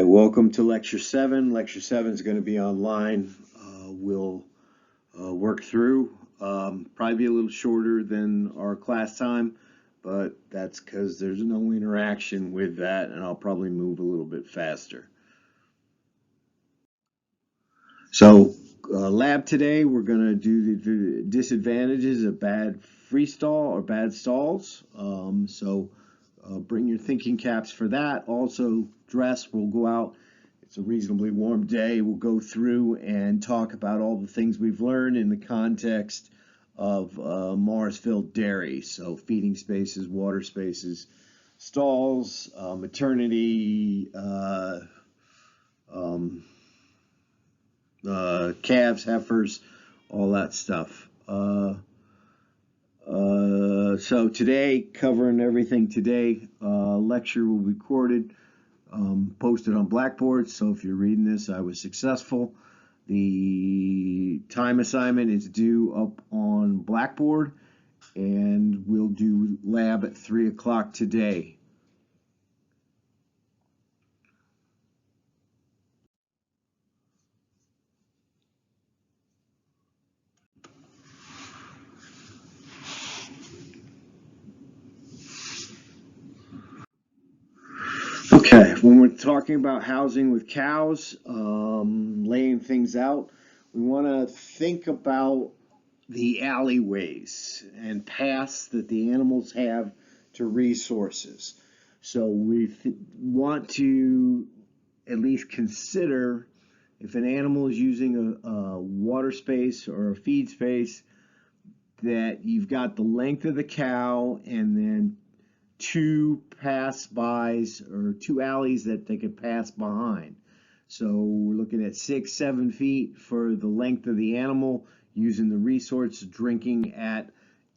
Welcome to Lecture 7. Lecture 7 is going to be online. We'll work through. Probably be a little shorter than our class time, but that's because there's no interaction with that, and I'll probably move a little bit faster. So, lab today, we're going to do the disadvantages of bad freestall or bad stalls. Bring your thinking caps for that. Also, dress. We'll go out. It's a reasonably warm day. We'll go through and talk about all the things we've learned in the context of Marsville Dairy. So, feeding spaces, water spaces, stalls, maternity, calves, heifers, all that stuff. So today, covering everything today, lecture will be recorded, posted on Blackboard. So if you're reading this, I was successful. The time assignment is due up on Blackboard, and we'll do lab at 3 o'clock today. Okay, when we're talking about housing with cows, laying things out, we want to think about the alleyways and paths that the animals have to resources. So we want to at least consider if an animal is using a water space or a feed space, that you've got the length of the cow and then two pass-bys or two alleys that they could pass behind. So we're looking at 6-7 feet for the length of the animal using the resource, drinking at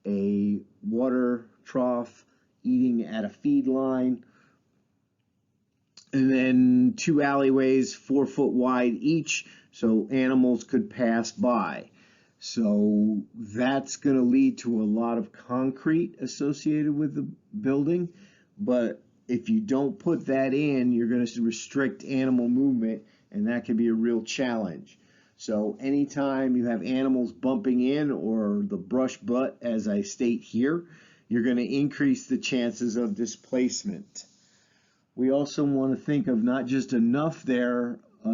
a water trough, eating at a feed line, and then two alleyways 4 foot wide each so animals could pass by. So that's going to lead to a lot of concrete associated with the building, but if you don't put that in, you're going to restrict animal movement, and that can be a real challenge. So anytime you have animals bumping in, or the brush butt, as I state here, you're going to increase the chances of displacement. We also want to think of not just enough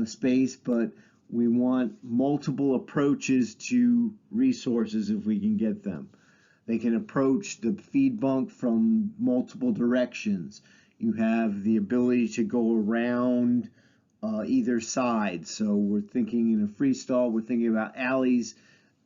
space, but we want multiple approaches to resources if we can get them. They can approach the feed bunk from multiple directions. You have the ability to go around either side. So we're thinking in a freestall, we're thinking about alleys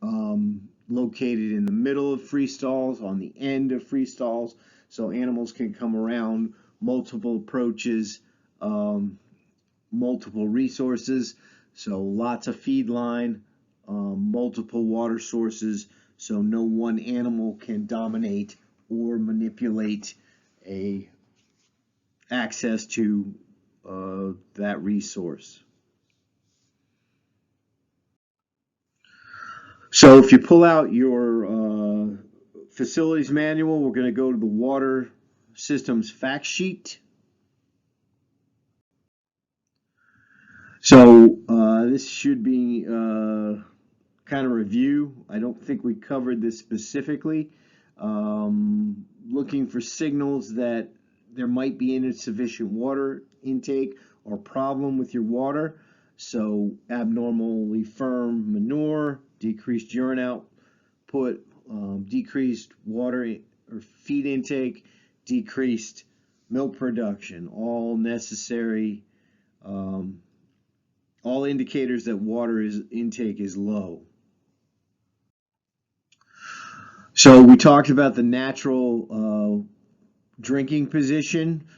located in the middle of freestalls, on the end of freestalls, so animals can come around multiple approaches, multiple resources. So lots of feed line, multiple water sources, so no one animal can dominate or manipulate access to that resource. So if you pull out your facilities manual, we're going to go to the water systems fact sheet. So this should be kind of review. I don't think we covered this specifically. Looking for signals that there might be insufficient water intake or problem with your water. So abnormally firm manure, decreased urine output, decreased water or feed intake, decreased milk production, all necessary, all indicators that water intake is low. So we talked about the natural drinking position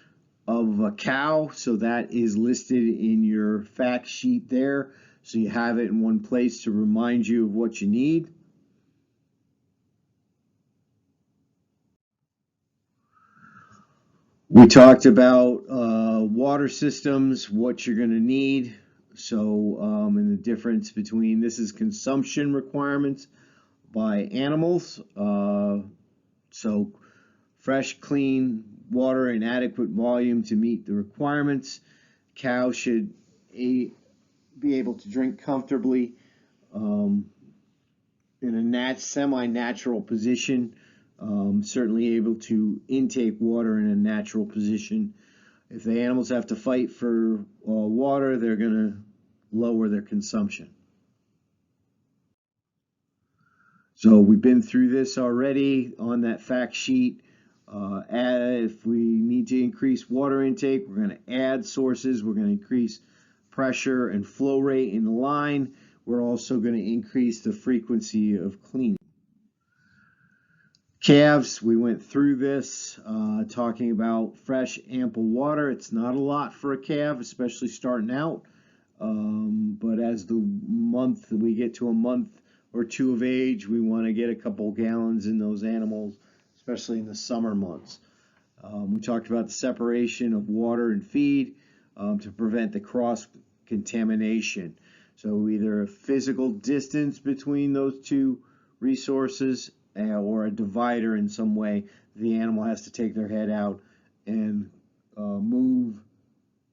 of a cow. So that is listed in your fact sheet there. So you have it in one place to remind you of what you need. We talked about water systems, what you're going to need. So, and the difference between, this is consumption requirements by animals. So fresh, clean water in adequate volume to meet the requirements. Cows should be able to drink comfortably in a semi-natural position, certainly able to intake water in a natural position. If the animals have to fight for water, they're going to lower their consumption. So we've been through this already on that fact sheet. If we need to increase water intake, we're going to add sources. We're going to increase pressure and flow rate in the line. We're also going to increase the frequency of cleaning. Calves, we went through this, talking about fresh, ample water. It's not a lot for a calf, especially starting out. But as we get to a month or two of age, we want to get a couple gallons in those animals, especially in the summer months. We talked about the separation of water and feed to prevent the cross-contamination. So either a physical distance between those two resources or a divider in some way. The animal has to take their head out and move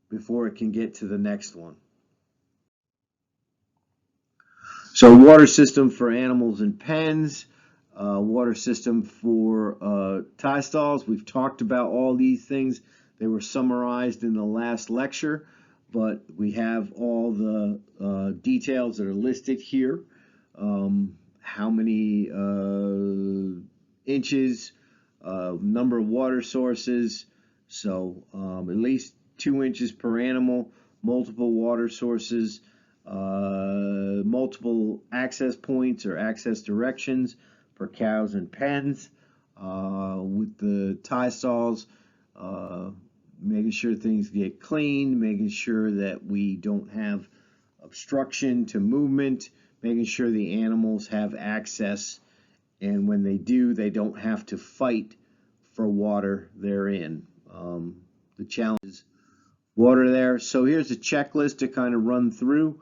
before it can get to the next one. So water system for animals in pens, water system for tie stalls. We've talked about all these things. They were summarized in the last lecture, but we have all the details that are listed here. How many inches, number of water sources, so at least 2 inches per animal, multiple water sources, multiple access points or access directions for cows and pens, with the tie stalls, making sure things get cleaned, making sure that we don't have obstruction to movement, making sure the animals have access, and when they do, they don't have to fight for water therein. The challenge is water there. So here's a checklist to kind of run through.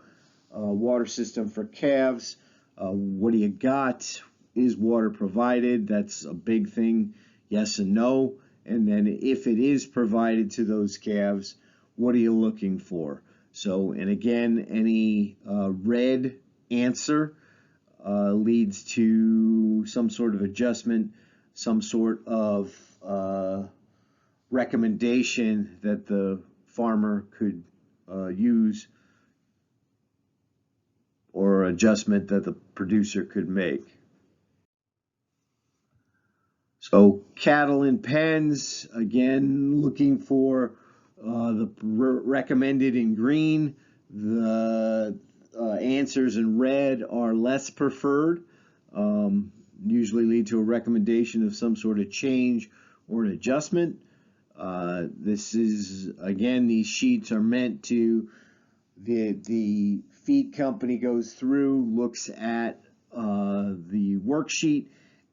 Water system for calves. What do you got? Is water provided? That's a big thing. Yes and no. And then if it is provided to those calves, what are you looking for? So, and again, any red answer leads to some sort of adjustment, some sort of recommendation that the farmer could use, or adjustment that the producer could make. So cattle in pens, again, looking for the recommended in green. The answers in red are less preferred, usually lead to a recommendation of some sort of change or an adjustment. This is, again, these sheets are meant to, the feed company goes through, looks at the worksheet,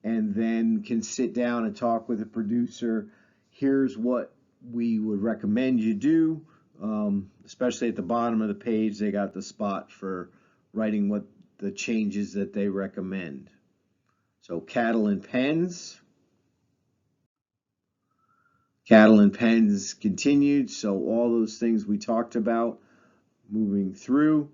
and then can sit down and talk with the producer. Here's what we would recommend you do. Especially at the bottom of the page, they got the spot for writing what the changes that they recommend. So cattle and pens. Cattle and pens continued. So all those things we talked about moving through.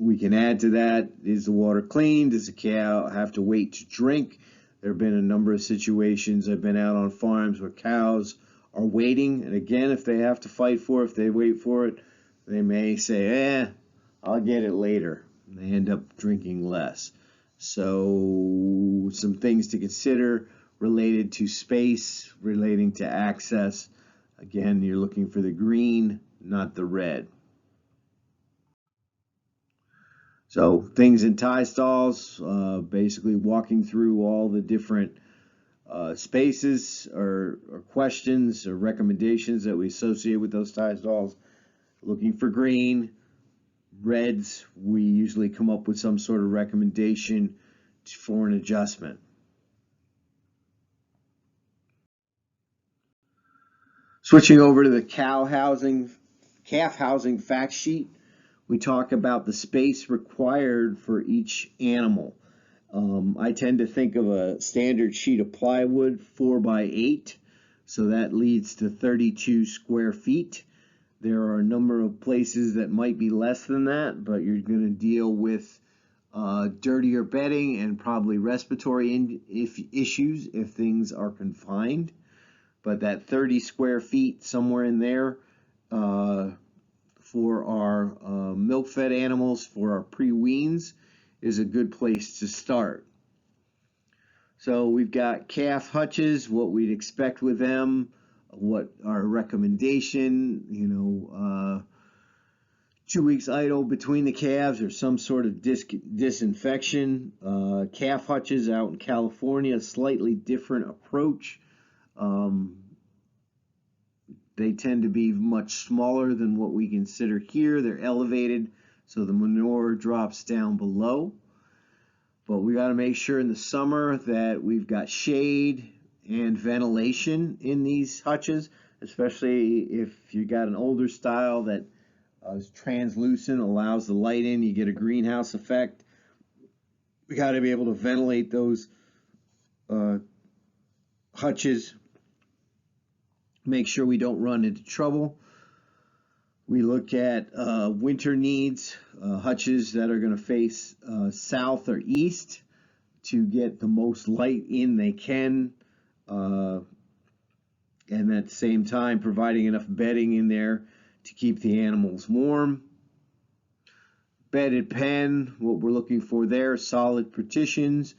We can add to that, is the water clean? Does the cow have to wait to drink? There have been a number of situations. I've been out on farms where cows are waiting. And again, if they have to fight for it, if they wait for it, they may say, I'll get it later. And they end up drinking less. So some things to consider related to space, relating to access. Again, you're looking for the green, not the red. So things in tie stalls, basically walking through all the different spaces or questions or recommendations that we associate with those tie stalls. Looking for green. Reds, we usually come up with some sort of recommendation for an adjustment. Switching over to the calf housing fact sheet, we talk about the space required for each animal. I tend to think of a standard sheet of plywood, 4 by 8. So that leads to 32 square feet. There are a number of places that might be less than that, but you're going to deal with dirtier bedding and probably respiratory issues if things are confined. But that 30 square feet, somewhere in there, for our milk-fed animals, for our pre-weans, is a good place to start. So we've got calf hutches, what we'd expect with them, what our recommendation, 2 weeks idle between the calves or some sort of disinfection. Calf hutches out in California, a slightly different approach. They tend to be much smaller than what we consider here. They're elevated, so the manure drops down below. But we got to make sure in the summer that we've got shade and ventilation in these hutches, especially if you got an older style that is translucent, allows the light in, you get a greenhouse effect. We got to be able to ventilate those hutches, make sure we don't run into trouble. We look at winter needs, hutches that are going to face south or east to get the most light in they can, and at the same time providing enough bedding in there to keep the animals warm. Bedded pen, what we're looking for there, solid partitions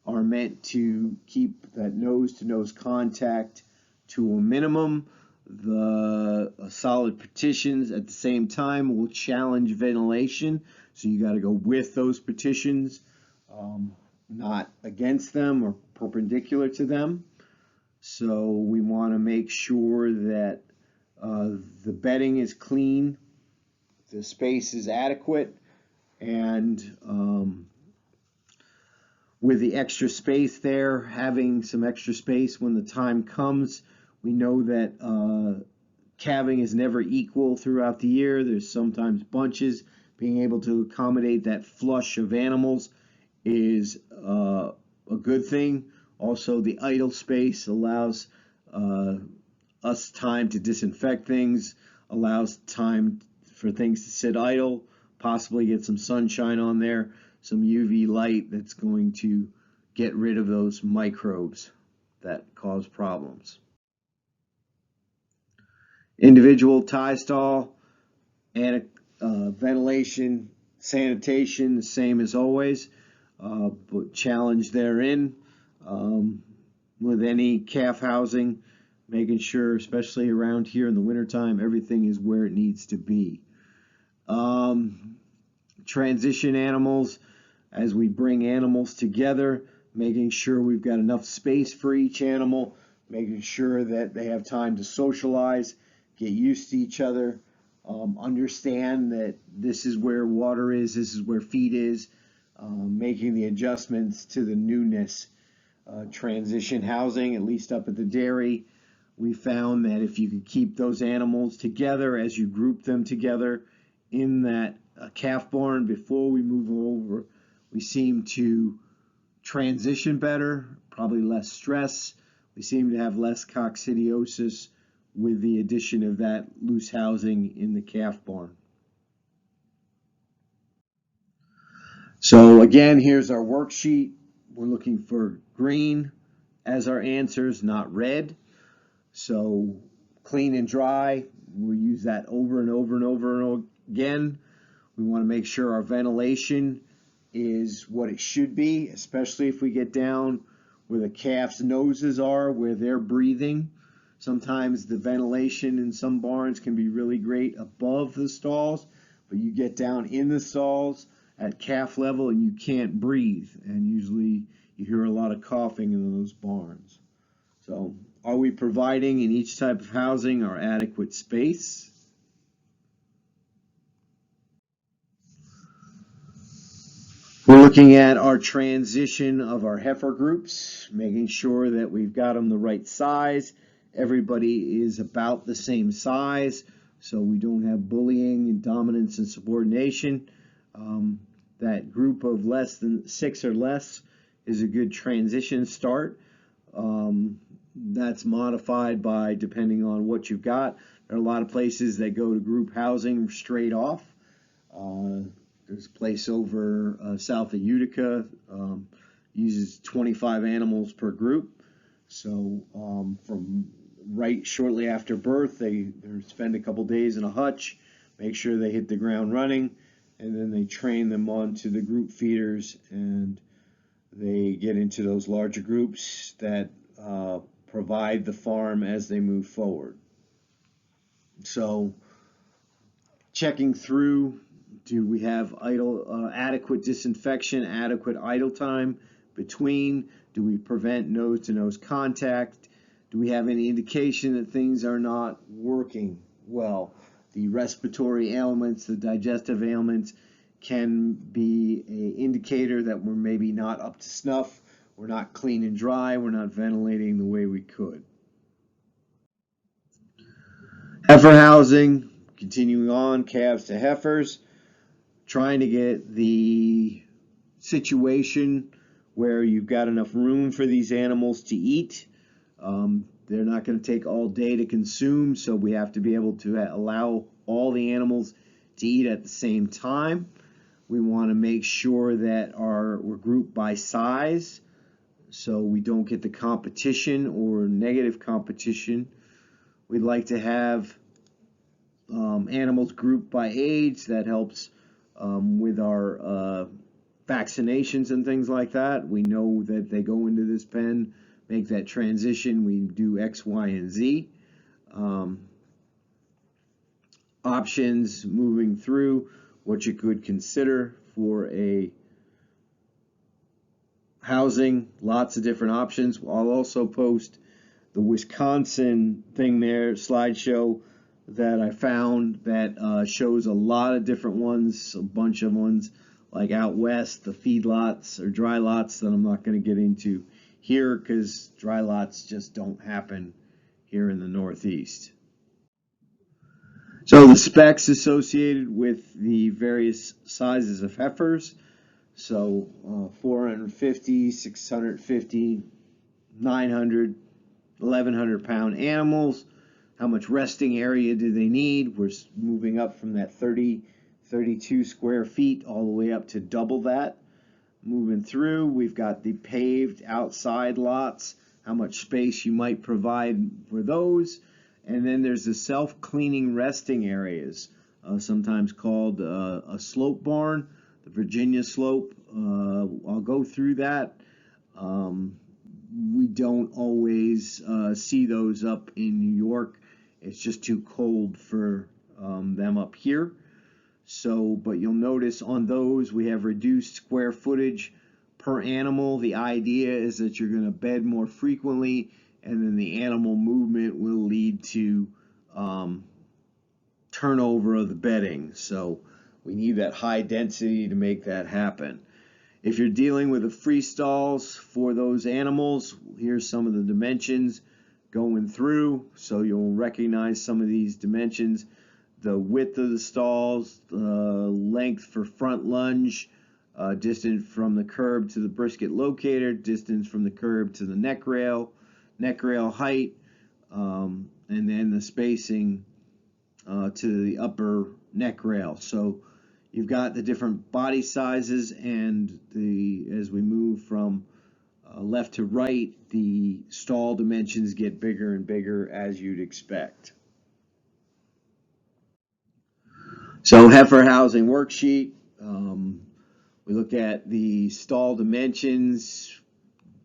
are meant to keep that nose-to-nose contact to a minimum. The solid partitions at the same time will challenge ventilation, so you got to go with those partitions, not against them or perpendicular to them. So we want to make sure that the bedding is clean, the space is adequate, and with the extra space there, having some extra space when the time comes. We know that calving is never equal throughout the year. There's sometimes bunches. Being able to accommodate that flush of animals is a good thing. Also, the idle space allows us time to disinfect things, allows time for things to sit idle, possibly get some sunshine on there, some UV light that's going to get rid of those microbes that cause problems. Individual tie stall and ventilation, sanitation, the same as always, but challenge therein with any calf housing, making sure, especially around here in the wintertime, everything is where it needs to be. Transition animals, as we bring animals together, making sure we've got enough space for each animal, making sure that they have time to socialize, get used to each other, understand that this is where water is, this is where feed is, making the adjustments to the newness. Transition housing, at least up at the dairy, we found that if you could keep those animals together as you group them together in that calf barn before we move them over, we seem to transition better, probably less stress. We seem to have less coccidiosis with the addition of that loose housing in the calf barn. So again, here's our worksheet. We're looking for green as our answers, not red. So clean and dry, we'll use that over and over and over and again. We want to make sure our ventilation is what it should be, especially if we get down where the calf's noses are, where they're breathing. Sometimes the ventilation in some barns can be really great above the stalls, but you get down in the stalls at calf level and you can't breathe, and usually you hear a lot of coughing in those barns. So are we providing in each type of housing our adequate space? We're looking at our transition of our heifer groups, making sure that we've got them the right size. Everybody is about the same size, so we don't have bullying and dominance and subordination. That group of less than 6 or less is a good transition start. that's modified by depending on what you've got. There are a lot of places that go to group housing straight off. There's a place over south of Utica, uses 25 animals per group. So from right shortly after birth, they spend a couple days in a hutch, make sure they hit the ground running, and then they train them onto the group feeders, and they get into those larger groups that provide the farm as they move forward. So checking through, do we have adequate disinfection, adequate idle time between? Do we prevent nose-to-nose contact? Do we have any indication that things are not working well? The respiratory ailments, the digestive ailments can be an indicator that we're maybe not up to snuff, we're not clean and dry, we're not ventilating the way we could. Heifer housing, continuing on, calves to heifers, trying to get the situation where you've got enough room for these animals to eat. They're not going to take all day to consume, so we have to be able to allow all the animals to eat at the same time. We want to make sure that we're grouped by size so we don't get the competition or negative competition. We'd like to have animals grouped by age. That helps with our vaccinations and things like that. We know that they go into this pen, make that transition, we do X, Y, and Z. Options moving through what you could consider for a housing, lots of different options. I'll also post the Wisconsin thing there, slideshow that I found that shows a lot of different ones, a bunch of ones like out west, the feedlots or dry lots that I'm not going to get into here because dry lots just don't happen here in the Northeast. So the specs associated with the various sizes of heifers. So 450, 650, 900, 1,100 pound animals. How much resting area do they need? We're moving up from that 32 square feet all the way up to double that. Moving through, we've got the paved outside lots, how much space you might provide for those. And then there's the self-cleaning resting areas, sometimes called a slope barn, the Virginia slope. I'll go through that. We don't always see those up in New York. It's just too cold for them up here. So, but you'll notice on those we have reduced square footage per animal. The idea is that you're going to bed more frequently, and then the animal movement will lead to turnover of the bedding. So we need that high density to make that happen. If you're dealing with the free stalls for those animals, here's some of the dimensions going through, so you'll recognize some of these dimensions. The width of the stalls, the length for front lunge, distance from the curb to the brisket locator, distance from the curb to the neck rail height, and then the spacing to the upper neck rail. So you've got the different body sizes, and as we move from left to right, the stall dimensions get bigger and bigger as you'd expect. So heifer housing worksheet, we look at the stall dimensions.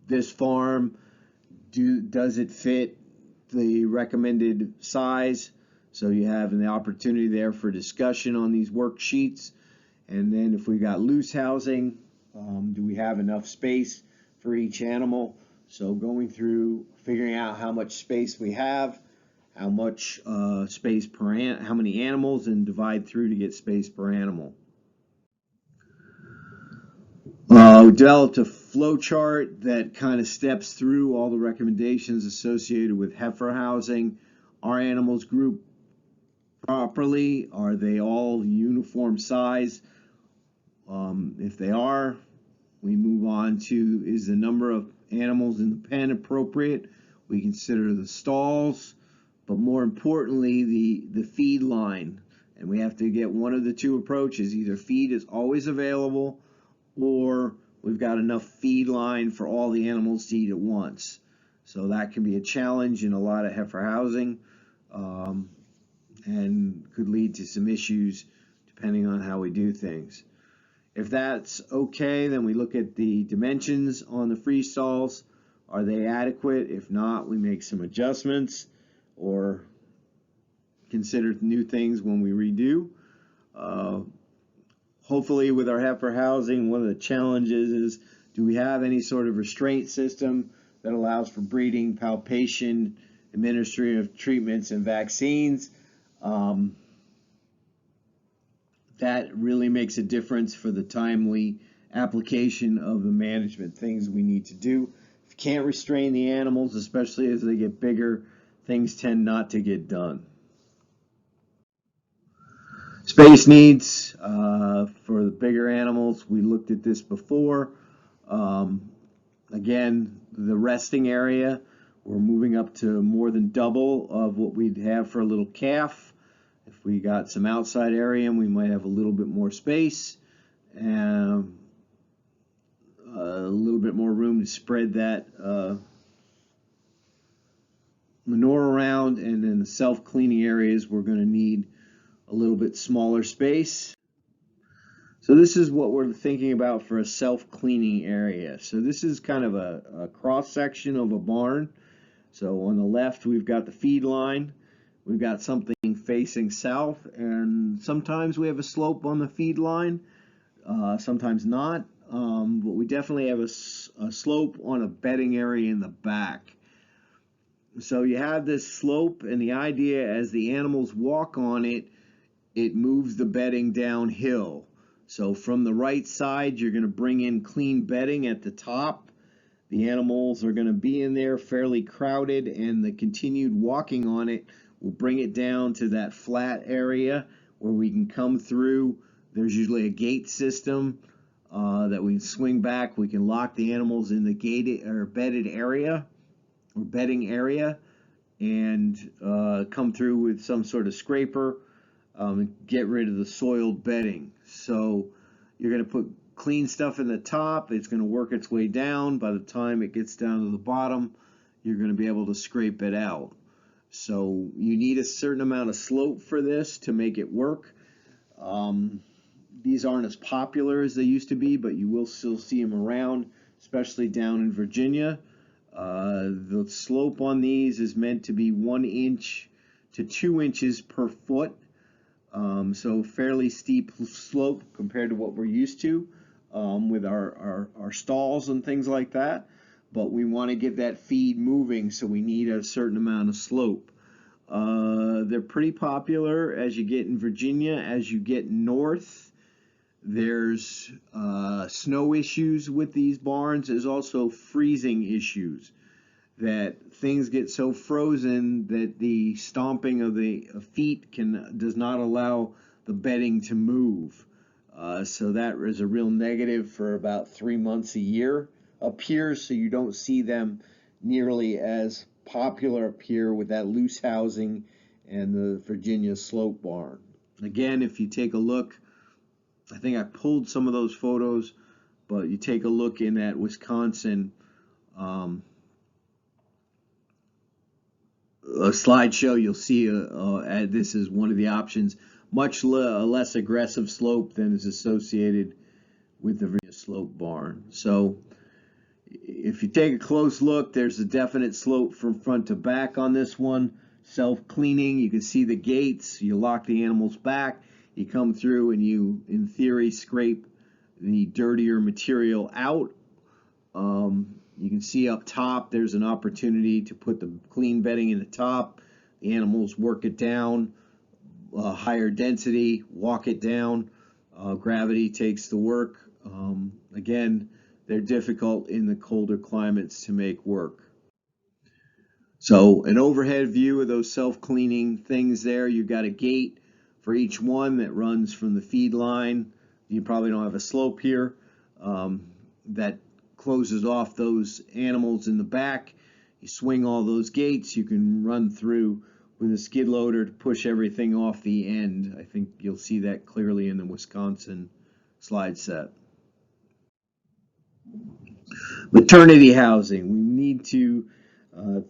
This farm, does it fit the recommended size? So you have the opportunity there for discussion on these worksheets. And then if we got loose housing, do we have enough space for each animal? So going through figuring out how much space we have, how much space per how many animals, and divide through to get space per animal. We developed a flow chart that kind of steps through all the recommendations associated with heifer housing. Are animals grouped properly? Are they all uniform size? If they are, we move on to, is the number of animals in the pen appropriate? we consider the stalls, but more importantly, the feed line. And we have to get one of the two approaches. Either feed is always available, or we've got enough feed line for all the animals to eat at once. So that can be a challenge in a lot of heifer housing, and could lead to some issues depending on how we do things. If that's okay, then we look at the dimensions on the free stalls. Are they adequate? If not, we make some adjustments or consider new things when we redo. Hopefully with our heifer housing, one of the challenges is, do we have any sort of restraint system that allows for breeding, palpation, administering of treatments and vaccines? That really makes a difference for the timely application of the management things we need to do. If you can't restrain the animals, especially as they get bigger, things tend not to get done. Space needs for the bigger animals, we looked at this before. Again, the resting area, we're moving up to more than double of what we'd have for a little calf. If we got some outside area, we might have a little bit more space and a little bit more room to spread that manure around. And in the self-cleaning areas, we're going to need a little bit smaller space. So this is what we're thinking about for a self-cleaning area. So this is kind of a cross-section of a barn. So on the left, we've got the feed line. We've got something facing south, and sometimes we have a slope on the feed line, sometimes not. But we definitely have a slope on a bedding area in the back. So you have this slope, and the idea as the animals walk on it, it moves the bedding downhill. So from the right side, you're going to bring in clean bedding at the top. The animals are going to be in there fairly crowded, and the continued walking on it will bring it down to that flat area where we can come through. There's usually a gate system that we can swing back. We can lock the animals in the gated or bedded area or bedding area and come through with some sort of scraper and get rid of the soiled bedding. So you're going to put clean stuff in the top. It's going to work its way down. By the time it gets down to the bottom, you're going to be able to scrape it out. So you need a certain amount of slope for this to make it work. These aren't as popular as they used to be, but you will still see them around, especially down in Virginia. The slope on these is meant to be 1 inch to 2 inches per foot. So fairly steep slope compared to what we're used to with our stalls and things like that. But we want to get that feed moving, so we need a certain amount of slope. They're pretty popular as you get in Virginia. As you get north, there's snow issues with these barns. There's also freezing issues, that things get so frozen that the stomping of the feet does not allow the bedding to move. So that is a real negative for about 3 months a year up here, so you don't see them nearly as popular up here with that loose housing and the Virginia slope barn. Again, if you take a look, I think I pulled some of those photos, but you take a look in at Wisconsin, a slideshow, you'll see this is one of the options, much less aggressive slope than is associated with the Virginia slope barn. So if you take a close look, there's a definite slope from front to back on this one. Self-cleaning, you can see the gates. You lock the animals back. You come through and you, in theory, scrape the dirtier material out. You can see up top there's an opportunity to put the clean bedding in the top. The animals work it down, higher density, walk it down. Gravity takes the work. Again, they're difficult in the colder climates to make work. So an overhead view of those self-cleaning things there. You've got a gate for each one that runs from the feed line. You probably don't have a slope here that closes off those animals in the back. You swing all those gates, you can run through with a skid loader to push everything off the end. I think you'll see that clearly in the Wisconsin slide set. Maternity housing. We need to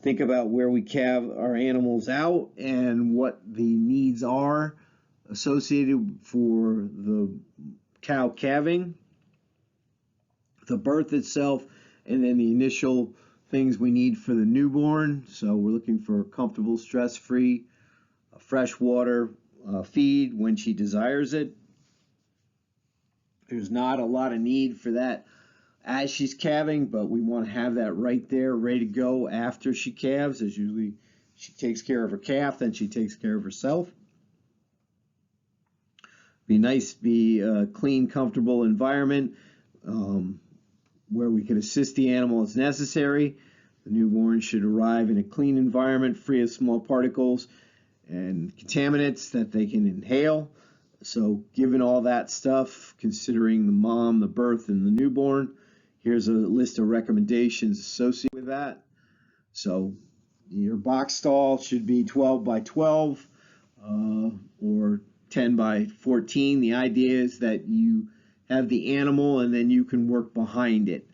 think about where we calve our animals out and what the needs are associated for the cow calving, the birth itself, and then the initial things we need for the newborn. So we're looking for comfortable, stress-free, fresh water feed when she desires it. There's not a lot of need for that as she's calving, but we want to have that right there, ready to go after she calves. As usually she takes care of her calf, then she takes care of herself. Be nice, be a clean, comfortable environment where we can assist the animal as necessary. The newborn should arrive in a clean environment, free of small particles and contaminants that they can inhale. So given all that stuff, considering the mom, the birth, and the newborn, here's a list of recommendations associated with that. So your box stall should be 12 by 12 or 10 by 14. The idea is that you have the animal and then you can work behind it.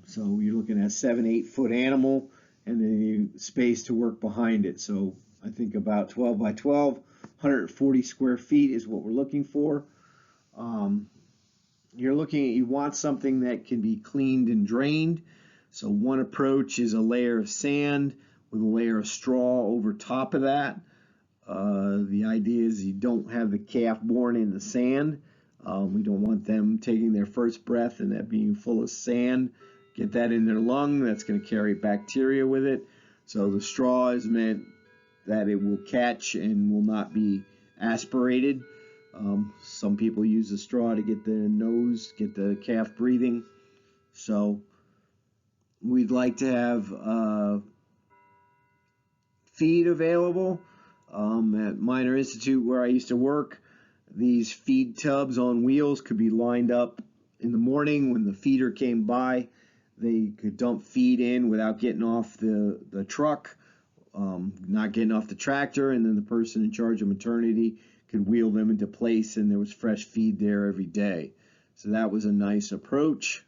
So you're looking at a 7-8 foot animal and then you space to work behind it. So I think about 12 by 12, 140 square feet is what we're looking for. You want something that can be cleaned and drained. So one approach is a layer of sand with a layer of straw over top of that. The idea is you don't have the calf born in the sand. We don't want them taking their first breath and that being full of sand. Get that in their lung, that's going to carry bacteria with it. So the straw is meant that it will catch and will not be aspirated. Some people use the straw to get the nose, get the calf breathing. So we'd like to have feed available. At Minor Institute where I used to work, these feed tubs on wheels could be lined up in the morning when the feeder came by. They could dump feed in without getting off the truck, not getting off the tractor, and then the person in charge of maternity could wheel them into place and there was fresh feed there every day. So that was a nice approach.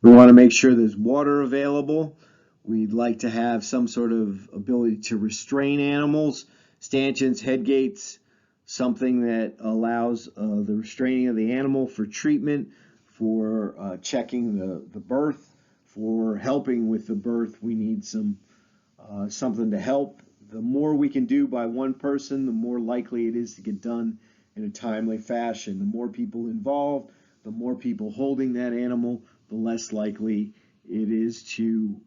We want to make sure there's water available. We'd like to have some sort of ability to restrain animals, stanchions, head gates, something that allows the restraining of the animal for treatment, for checking the birth, for helping with the birth. We need something to help. The more we can do by one person, the more likely it is to get done in a timely fashion. The more people involved, the more people holding that animal, the less likely it is to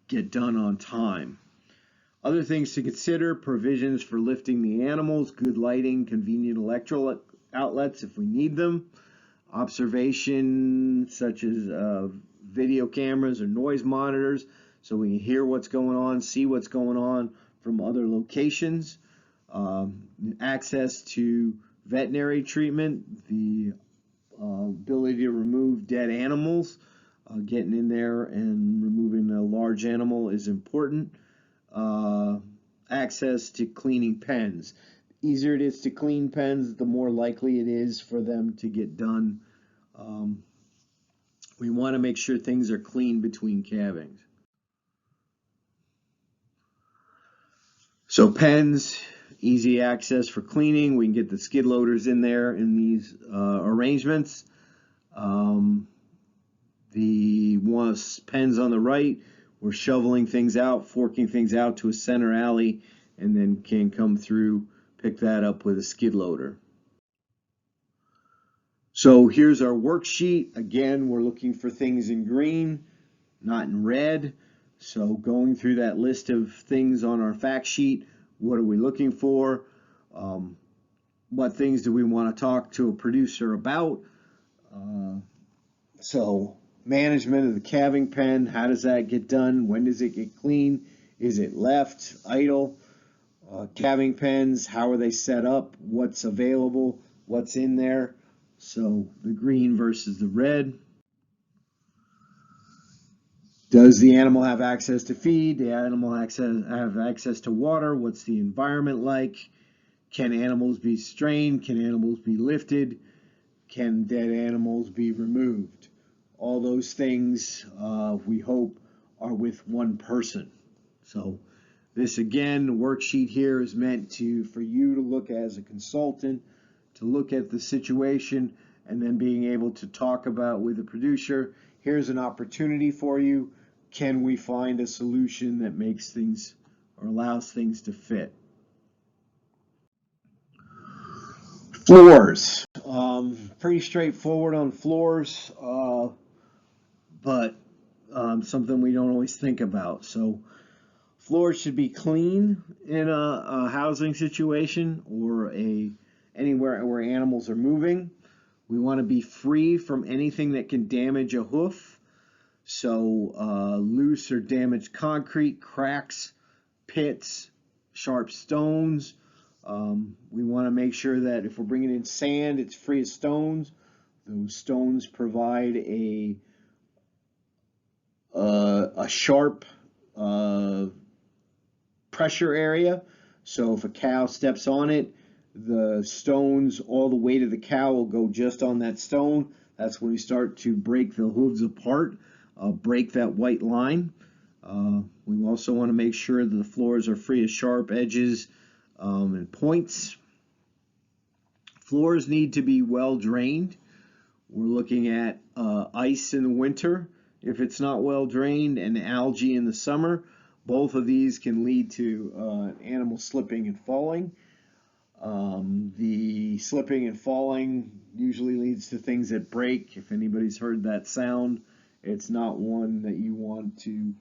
get done on time. Other things to consider: provisions for lifting the animals, good lighting, convenient electrical outlets if we need them, observation such as video cameras or noise monitors so we can hear what's going on, see what's going on from other locations, access to veterinary treatment, the ability to remove dead animals. Getting in there and removing a large animal is important. Access to cleaning pens. The easier it is to clean pens, the more likely it is for them to get done. We want to make sure things are clean between calvings. So pens, easy access for cleaning. We can get the skid loaders in there in these arrangements. The pens on the right, we're shoveling things out, forking things out to a center alley, and then can come through, pick that up with a skid loader. So here's our worksheet. Again, we're looking for things in green, not in red. So going through that list of things on our fact sheet, what are we looking for? What things do we want to talk to a producer about? So management of the calving pen, how does that get done? When does it get clean? Is it left idle? Calving pens, how are they set up? What's available? What's in there? So the green versus the red. Does the animal have access to feed? The animal have access to water? What's the environment like? Can animals be strained? Can animals be lifted? Can dead animals be removed? All those things we hope are with one person. So this again, the worksheet here is meant for you to look as a consultant, to look at the situation, and then being able to talk about with the producer, here's an opportunity for you. Can we find a solution that makes things or allows things to fit? Floors. Pretty straightforward on floors, but something we don't always think about. So floors should be clean in a housing situation or anywhere where animals are moving. We want to be free from anything that can damage a hoof. So loose or damaged concrete, cracks, pits, sharp stones. We want to make sure that if we're bringing in sand, it's free of stones. Those stones provide a sharp pressure area. So if a cow steps on it, the stones, all the weight of the cow will go just on that stone. That's when we start to break the hooves apart, break that white line. We also want to make sure that the floors are free of sharp edges and points. Floors need to be well drained. We're looking at ice in the winter if it's not well drained, and algae in the summer. Both of these can lead to animal slipping and falling. The slipping and falling usually leads to things that break. If anybody's heard that sound, it's not one that you want to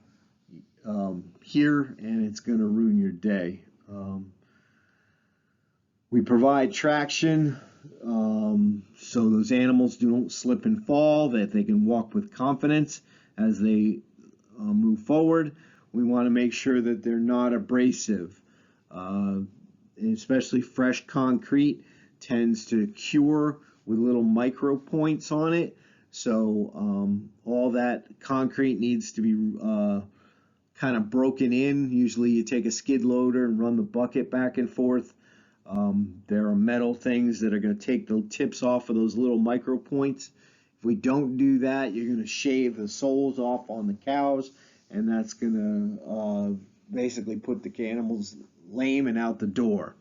hear, and it's going to ruin your day. We provide traction so those animals don't slip and fall, that they can walk with confidence as they move forward. We want to make sure that they're not abrasive. Especially fresh concrete tends to cure with little micro points on it. So all that concrete needs to be kind of broken in. Usually you take a skid loader and run the bucket back and forth. There are metal things that are going to take the tips off of those little micro points. If we don't do that, you're going to shave the soles off on the cows, and that's going to basically put the animals lame and out the door.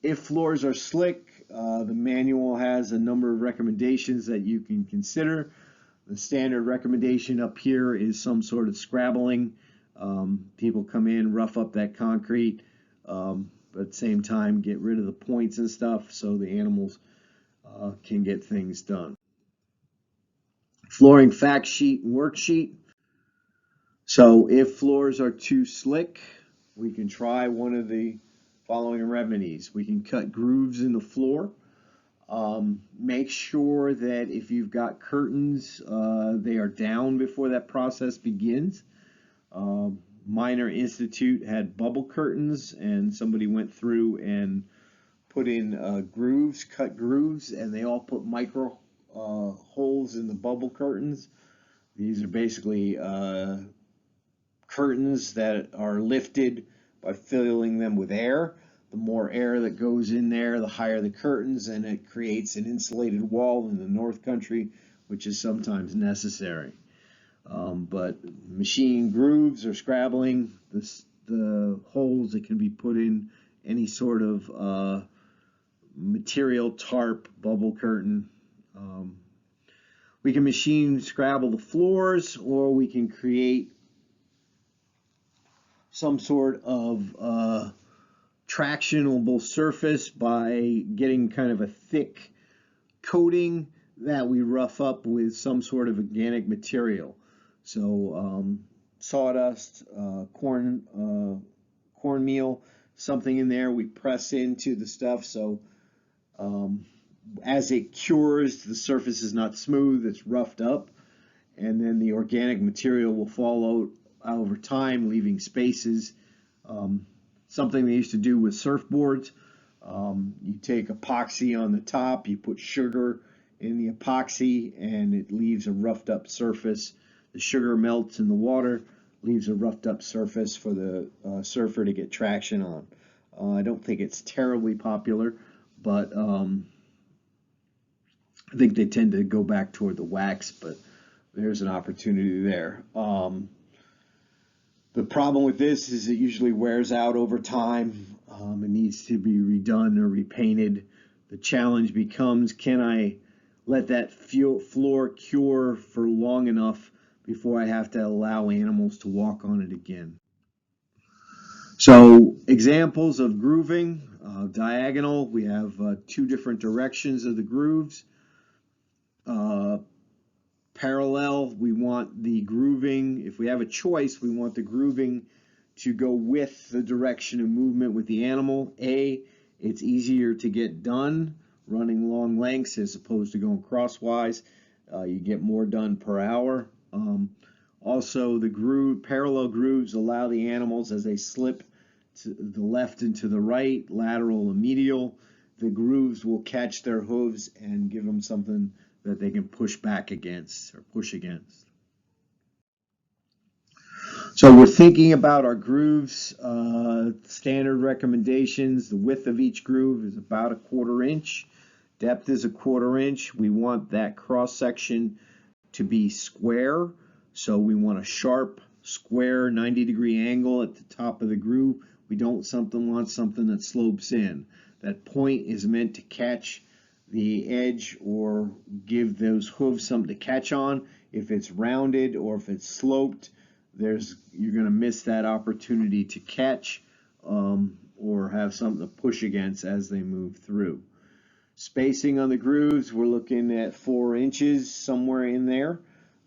If floors are slick, the manual has a number of recommendations that you can consider. The standard recommendation up here is some sort of scrabbling. People come in, rough up that concrete, but at the same time get rid of the points and stuff so the animals can get things done. Flooring fact sheet and worksheet. So if floors are too slick, we can try one of the following remedies. We can cut grooves in the floor. Make sure that if you've got curtains, they are down before that process begins. Minor Institute had bubble curtains, and somebody went through and put in grooves, cut grooves, and they all put micro holes in the bubble curtains. These are basically curtains that are lifted by filling them with air. The more air that goes in there, the higher the curtains, and it creates an insulated wall in the North Country, which is sometimes necessary. But machine grooves or scrabbling, the holes that can be put in any sort of material, tarp, bubble curtain. We can machine scrabble the floors, or we can create some sort of tractionable surface by getting kind of a thick coating that we rough up with some sort of organic material. So sawdust, cornmeal, something in there we press into the stuff. So as it cures, the surface is not smooth, it's roughed up, and then the organic material will fall out over time, leaving spaces. Something they used to do with surfboards. You take epoxy on the top, you put sugar in the epoxy, and it leaves a roughed up surface The sugar melts in the water, leaves a roughed up surface for the surfer to get traction on. I don't think it's terribly popular, but I think they tend to go back toward the wax, but there's an opportunity there. The problem with this is it usually wears out over time. It needs to be redone or repainted. The challenge becomes, can I let that floor cure for long enough before I have to allow animals to walk on it again? So examples of grooving, diagonal, we have two different directions of the grooves. Parallel, we want the grooving, if we have a choice, we want the grooving to go with the direction of movement with the animal. It's easier to get done running long lengths as opposed to going crosswise. You get more done per hour. Also, the parallel grooves allow the animals, as they slip to the left and to the right, lateral and medial, the grooves will catch their hooves and give them something that they can push back against or push against. So we're thinking about our grooves. Standard recommendations, the width of each groove is about 1/4 inch. Depth is 1/4 inch. We want that cross section to be square. So we want a sharp, square, 90-degree angle at the top of the groove. We don't want something that slopes in. That point is meant to catch the edge or give those hooves something to catch on. If it's rounded or if it's sloped, you're going to miss that opportunity to catch or have something to push against as they move through. Spacing on the grooves, we're looking at 4 inches, somewhere in there.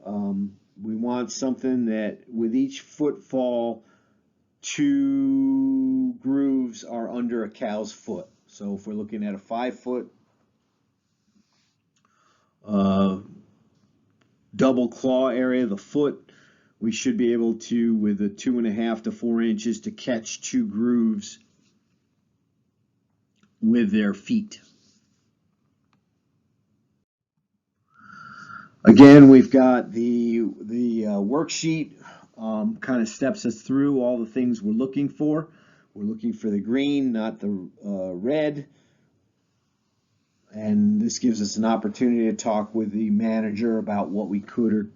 We want something that with each footfall, 2 grooves are under a cow's foot. So if we're looking at a 5-foot double claw area of the foot, we should be able to, with a 2.5 to 4 inches, to catch 2 grooves with their feet. Again, we've got the worksheet kind of steps us through all the things we're looking for. We're looking for the green, not the red. And this gives us an opportunity to talk with the manager about what we could or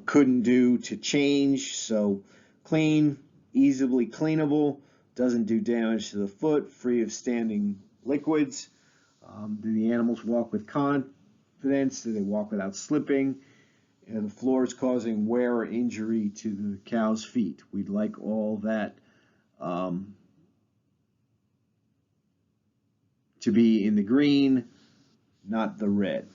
couldn't do to change. So clean, easily cleanable, doesn't do damage to the foot, free of standing liquids. Do the animals walk with confidence? Do they walk without slipping? And the floor is causing wear or injury to the cow's feet. We'd like all that to be in the green, not the red.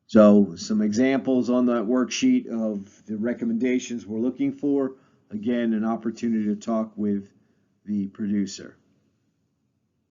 So some examples on that worksheet of the recommendations we're looking for. Again, an opportunity to talk with the producer.